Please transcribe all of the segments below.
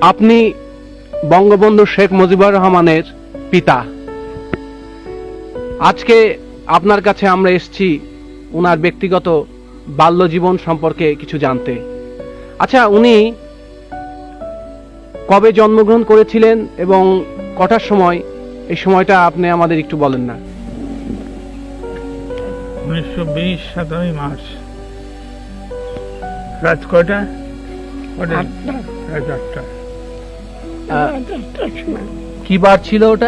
আপনি বঙ্গবন্ধু শেখ মুজিবুর রহমানের পিতা। আজকে আপনার কাছে আমরা এসেছি ওনার ব্যক্তিগত বাল্য জীবন সম্পর্কে কিছু জানতে। আচ্ছা, উনি কবে জন্মগ্রহণ করেছিলেন এবং কটার সময়, এই সময়টা আপনি আমাদের একটু বলেন না। 1920 7ই মার্চ। রাত কয়টা? রাত 8টা। কি বার ছিল ওটা?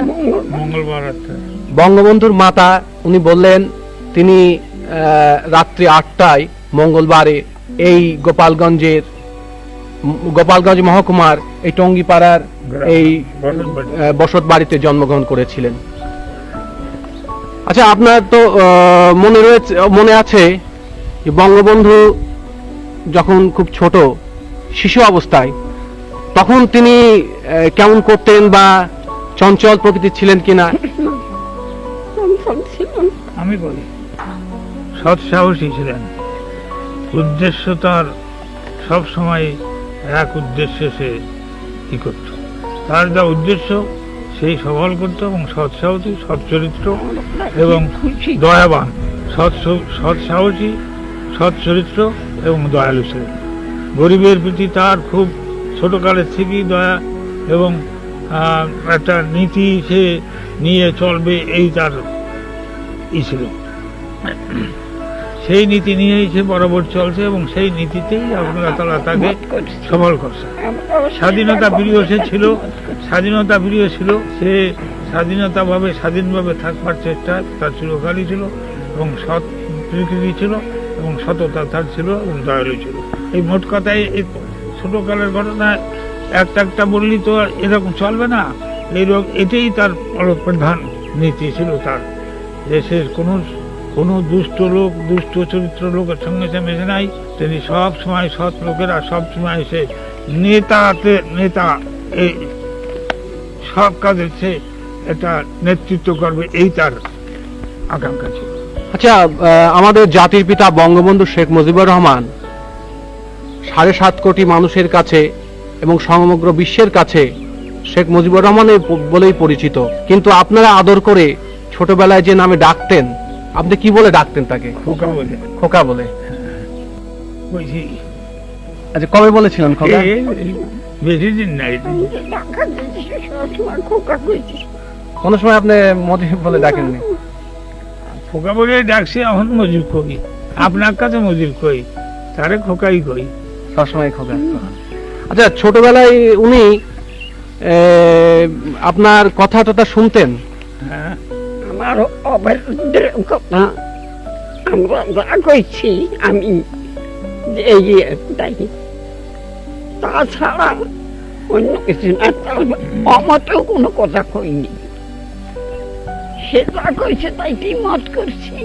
মঙ্গলবার রাত্রে। বঙ্গবন্ধুর মাতা উনি বললেন তিনি রাত্রি 8টায় মঙ্গলবারে এই গোপালগঞ্জ মহকুমার এই টঙ্গিপাড়ার এই বসত বাড়িতে জন্মগ্রহণ করেছিলেন। আচ্ছা, আপনার তো মনে আছে যে বঙ্গবন্ধু যখন খুব ছোট শিশু অবস্থায় তখন তিনি কেমন করতেন বা চঞ্চল প্রকৃতির ছিলেন কিনা? আমি বলি, সৎ সাহসী ছিলেন। উদ্দেশ্য তার সব সময় এক উদ্দেশ্যে সে কি করত, তার যা উদ্দেশ্য সেই সফল করত, এবং সৎ সাহসী, সৎ চরিত্র এবং দয়াবান। সৎ সাহসী, সৎ চরিত্র এবং দয়ালু ছিলেন। গরিবের প্রতি তার খুব ছোটকালের থেকেই দয়া এবং একটা নীতি সে নিয়ে চলবে, এই তার ছিল। সেই নীতি নিয়েই সে বরাবর চলছে এবং সেই নীতিতেই আল্লাহ তাআলা তাকে সফল করছে। স্বাধীনতা প্রিয় সে ছিল, স্বাধীনতা প্রিয় ছিল। সে স্বাধীনভাবে থাকবার চেষ্টা তার চিরকালই ছিল, এবং সৎ প্রকৃতি ছিল, এবং সততা তার ছিল, এবং দয়ালু ছিল। এই মোট কথায় এই ছোটকালের ঘটনা একটা বললি তো এরকম চলবে না। এটাই তার প্রধান নীতি ছিল তার। দেশের কোনো দুষ্ট চরিত্র লোকের সঙ্গে সে মেশে নাই। তিনি সব সময় সৎ লোকেরা সব সময় সে নেতা এই সব কাজে সে একটা নেতৃত্ব করবে, এই তার আকাঙ্ক্ষা ছিল। আচ্ছা, আমাদের জাতির পিতা বঙ্গবন্ধু শেখ মুজিবুর রহমান 7.5 কোটি মানুষের কাছে এবং সমগ্র বিশ্বের কাছে শেখ মুজিবুর রহমানের বলেই পরিচিত। কিন্তু আপনারা আদর করে ছোটবেলায় যে নামে ডাকতেন, আপনি কি বলে ডাকতেন তাকে? খোকা বলে। খোকা বলে। বুঝি। আচ্ছা, কবে বলেছিলেন খোকা? বেশি দিন নাই। কোন সময় আপনি মজিব বলে ডাকেননি? খোকা বলে ডাকছি, এখন মজিব কই। আপনার কাছে মজিব কই, তারে খোকাই কই। সবসময় খোকা। আচ্ছা, ছোটবেলায় উনি আপনার কথা টথা শুনতেন? হ্যাঁ, আমার অভদ্র কথা আমরা যা কইছি আমি তাই, তাছাড়া অন্য কিছু না। অমতেও কোনো কথা কইনি। সে যা কইছে তাইতেই মত করছি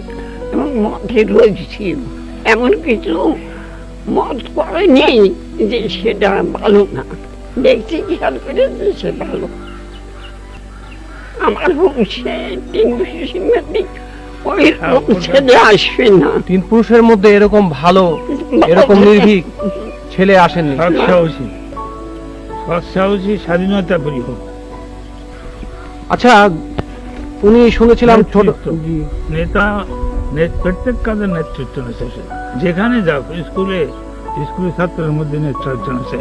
এবং মতে রয়েছি। এমন কিছু মত করেনি যে সেটা ভালো না। দেখছি খেয়াল করে যে সে ভালো। আমার বংশে 3 পুরুষের মধ্যে ওই ছেলে আসবে না। 3 পুরুষের মধ্যে এরকম ভালো, এরকম নির্ভীক ছেলে আসেননি। সৎ সাহসী, স্বাধীনতা প্রিয়। আচ্ছা, উনি শুনেছিলাম ছোট নেতা, প্রত্যেক কাজের নেতৃত্ব নেছে। যেখানে যাও, স্কুলে ছাত্রের মধ্যে নেতৃত্ব নেছে।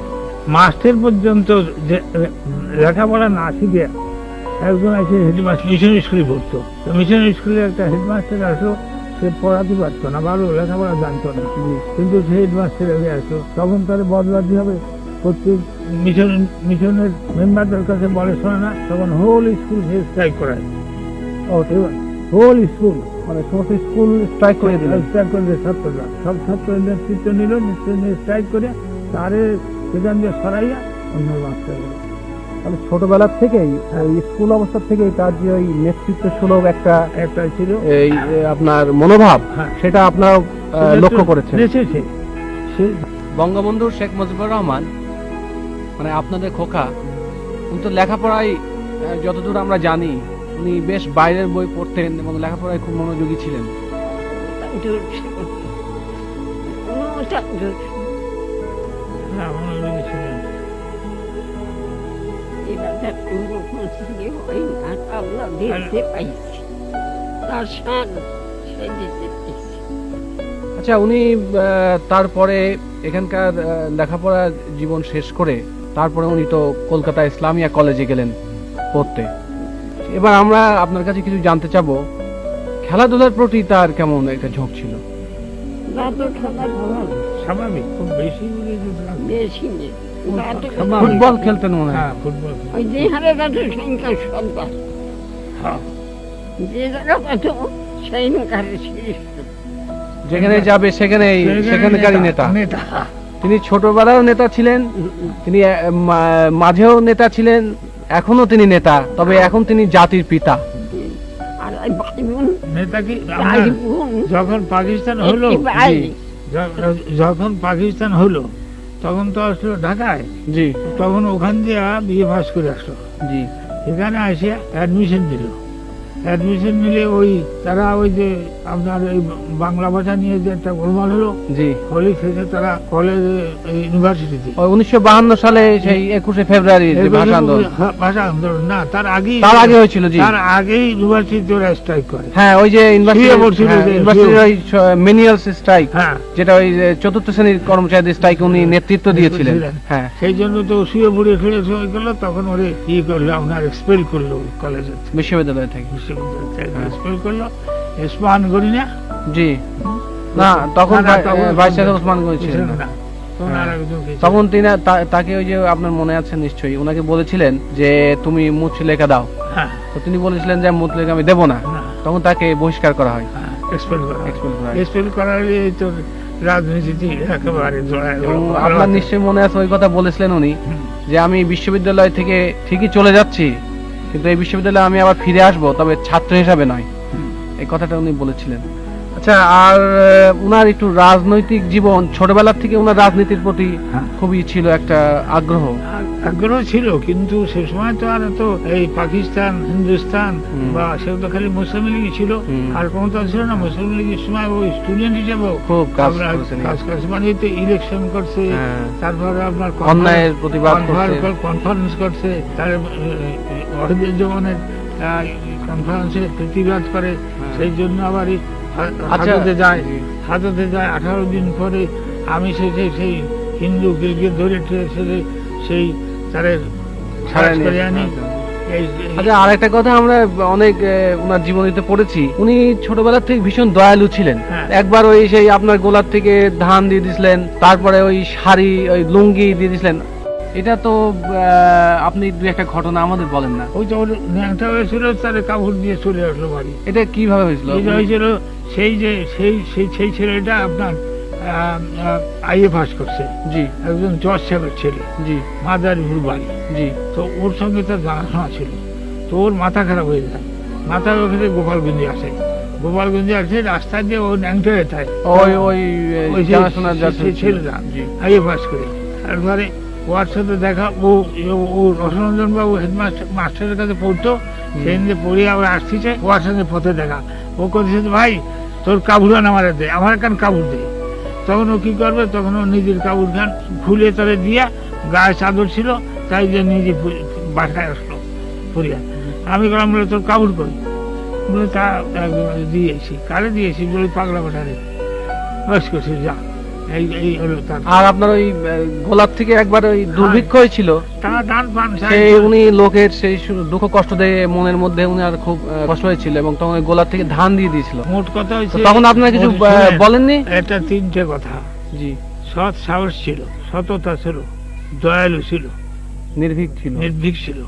মাস্টার পর্যন্ত লেখাপড়া না শিখে একজন আছে হেডমাস্টার, মিশন স্কুলে পড়তো। মিশন স্কুলে একটা হেডমাস্টার আসলো, সে পড়াতে পারতো না, ভালো লেখাপড়া জানতো না, কিন্তু সে হেডমাস্টার আসলো। তখন তার বদলাতে হবে। প্রত্যেক মিশনের মেম্বারদের কাছে বলে শোনে না, তখন হোল স্কুল সে স্ট্রাইক করায়। হোল স্কুল মানে সমস্ত স্কুল স্ট্রাইক করে দিল। ছাত্ররা সব ছাত্রের নেতৃত্ব নিল, স্ট্রাইক করে তারে সেখান দিয়ে সরাইয়া অন্য মাস্টার। তাহলে ছোটবেলা থেকেই স্কুল অবস্থা থেকেই তার যে ওই নেতৃত্ব সুলভ একটা ছিল এই আপনার মনোভাব, সেটা আপনার লক্ষ্য করেছেন। বঙ্গবন্ধু শেখ মুজিবুর রহমান মানে আপনাদের খোকা, উনি তো লেখাপড়ায় যতদূর আমরা জানি উনি বেশ বাইরের বই পড়তেন এবং লেখাপড়ায় খুব মনোযোগী ছিলেন। এতগুলো খুঁজলে হয় না, আল্লাহ দেখতে পাইছি, তার শান সে দিতে পাইছি। আচ্ছা, উনি তারপরে এখানকার লেখাপড়া জীবন শেষ করে তারপরে উনি তো কলকাতা ইসলামিয়া কলেজে গেলেন পড়তে। এবার আমরা আপনার কাছে কিছু জানতে চাবো, খেলাধুলার প্রতি তার কেমন একটা ঝোঁক ছিল? দাদু খেলা ভালো, স্বাভাবিক, খুব বেশি বলে যে না। বেশি নেই, দাদু স্বাভাবিক। ফুটবল খেলতেন মনে হয়? হ্যাঁ, ফুটবল। ওই যে হারে দাদু সংখ্যা সর্বাস, হ্যাঁ, যে জায়গা দাদু সেই কারে শীর্ষ। যেখানে যাবে সেখানকারই নেতা। নেতা। তিনি ছোটবেলাও নেতা ছিলেন, তিনি মাঝেও নেতা ছিলেন, এখনো তিনি নেতা, তবে এখন তিনি জাতির পিতা। আর এই ভাই বোন, নেতা কি ভাই আমরা বোন, যখন পাকিস্তান হলো, একটি ভাই, যখন পাকিস্তান হলো তখন তো আসলো ঢাকায়, জি তখন ওখান দিয়ে বিয়ে পাস করে আসলো। জি এখানে এসে অ্যাডমিশন দিল। অ্যাডমিশন নিলে ওই তারা ওই যে আপনার এই বাংলা ভাষা নিয়ে যে একটা গোলমাল হলো, জি হলি থেকে তারা কলেজে ইউনিভার্সিটিতে ওই 1952 সালে সেই 21শে ফেব্রুয়ারি যে ভাষা আন্দোলন, ভাষা আন্দোলন না, তার আগেই হয়েছিল। জি তার আগেই ইউনিভার্সিটিতে ওরা স্ট্রাইক করে। হ্যাঁ, ওই যে শুয়ে পড়ছিল যে, ইউনিভার্সিটির মেনিয়াল স্ট্রাইক, হ্যাঁ, যেটা ওই যে চতুর্থ শ্রেণীর কর্মচারীদের স্ট্রাইক উনি নেতৃত্ব দিয়েছিলেন। হ্যাঁ, সেই জন্য তো শুয়ে পড়ে ফিরে হয়ে গেল, তখন ওরে ই করলো, আপনার এক্সপেল করলো কলেজের বিশ্ববিদ্যালয় থেকে। বিশ্ববিদ্যালয় থেকে হ্যাঁ। এক্সপেল করলো। স্পান করি না, জি না, তখন ভাইস চ্যান্সেলর ওসমান গনি ছিলেন ছিলেন না। না, তখন আর একজন কে ছিল? তখন তিনি তাকে ওই যে আপনার মনে আছে নিশ্চয়ই, ওনাকে বলেছিলেন যে তুমি মুচলেখা দাও, হ্যাঁ, তো তিনি বলেছিলেন যে মুচলেখা আমি দেবো না, না, তখন তাকে বহিষ্কার করা হয়, এক্সপেল করা। expel করা হয়। এক্সপেল করার এই তো রাজনীতি একেবারে জড়ায় গেল। আপনার নিশ্চয়ই মনে আছে ওই কথা বলেছিলেন উনি, হুম, যে আমি বিশ্ববিদ্যালয় থেকে ঠিকই চলে যাচ্ছি, কিন্তু এই বিশ্ববিদ্যালয়ে আমি আবার ফিরে আসবো, তবে ছাত্র হিসাবে নয়, হুম। এই কথাটা উনি বলেছিলেন। আচ্ছা, আর উনার একটু রাজনৈতিক জীবন, ছোটবেলা থেকে উনার রাজনীতির প্রতি হ্যাঁ। খুবই ছিল একটা আগ্রহ। আগ্রহ ছিল, কিন্তু সে সময় তো আর তো এই পাকিস্তান, হিন্দুস্তান হুম। বা সে তো খালি মুসলিম লীগই ছিল, হুম। আর কোনো তো ছিল না। মুসলিম লীগের সময় ওই স্টুডেন্ট হিসেবে খুব কাজ আমরা করেছেন। কাজ করছে, মানে এই তো ইলেকশন করছে, হ্যাঁ। তারপরে আপনার অন্যায়ের প্রতিবাদ করছে। কনফারেন্স করছে, তার ওয়াহিদুল জামানের কনফারেন্সে প্রতিবাদ করে, সেই জন্য আবার এই আচ্ছা, হাজতে যায়। জি। হাজতে যায় 18 দিন পরে আমি সেই হিন্দু গির্গির ধরে সেই তারে খালাস করে আনি। আচ্ছা, আর একটা কথা আমরা অনেক ওনার জীবনীতে পড়েছি, উনি ছোটবেলা থেকে ভীষণ দয়ালু ছিলেন। হ্যাঁ। একবার ওই সেই আপনার গোলার থেকে ধান দিয়ে দিছিলেন, তারপরে ওই শাড়ি, ওই লুঙ্গি দিয়ে দিছিলেন। এটা তো আপনি দু একটা ঘটনা আমাদের বলেন না। ওই তো ন্যাংটা হয়েছিল, তারে কাপড় দিয়ে চলে আসলো বাড়ি। এটা কিভাবে হয়েছিল? এটা হয়েছিল সেই ছেলেটা আপনার আইএ পাস করছে, জি একজন জজ সাহেবের ছেলে, জি মাদারীপুর বাড়ি। জি তো ওর সঙ্গে তার জানাশোনা ছিল, তো ওর মাথা খারাপ হয়ে যায়। মাথার ওখানে গোপালগঞ্জে আসে, গোপালগঞ্জে আসে, রাস্তা দিয়ে ও ন্যাংটা হয়ে থাকে। ওই ওই জানাশোনার ছেলেটা জি আইএ পাস করে। তারপরে ওর সাথে দেখা, ও রসরঞ্জন বাবু হেডমাস্টার মাস্টারের কাছে পড়তো, সেদিন যে পড়ে আবার আসছে, ওর সাথে পথে দেখা। ও করছে, ভাই তোর কাবুরান আমার দে, আমার কান কাবুর দে। তখন ও কি করবে, তখন ও নিজের কাবুর খান খুলে তারে দিয়া, গায়ে চাদর ছিল, তাই যে নিজে বাসায় আসলো পড়িয়া। আমি বললাম, বলে তোর কাবুর করি, বলে তা দিয়েছি। কারে দিয়েছি বলে পাগলা পাঠারে বয়স করছি, যা। এই হলো তার। আর আপনার ওই গোলাপ থেকে একবার ওই দুর্ভিক্ষ হয়েছিল, তারা দান পান সেই উনি লোকের সেই দুঃখ কষ্ট দিয়ে মনের মধ্যে উনি আর খুব কষ্ট হয়েছিল, এবং তখন ওই গোলাপ থেকে ধান দিয়ে দিয়েছিল। মোট কথা তো হয়েছে, তখন আপনারা কিছু বলেননি? এটা তিনটে কথা। জি, সৎ সাহস ছিল, সততা ছিল, দয়ালু ছিল, নির্ভীক ছিল। নির্ভীক ছিল।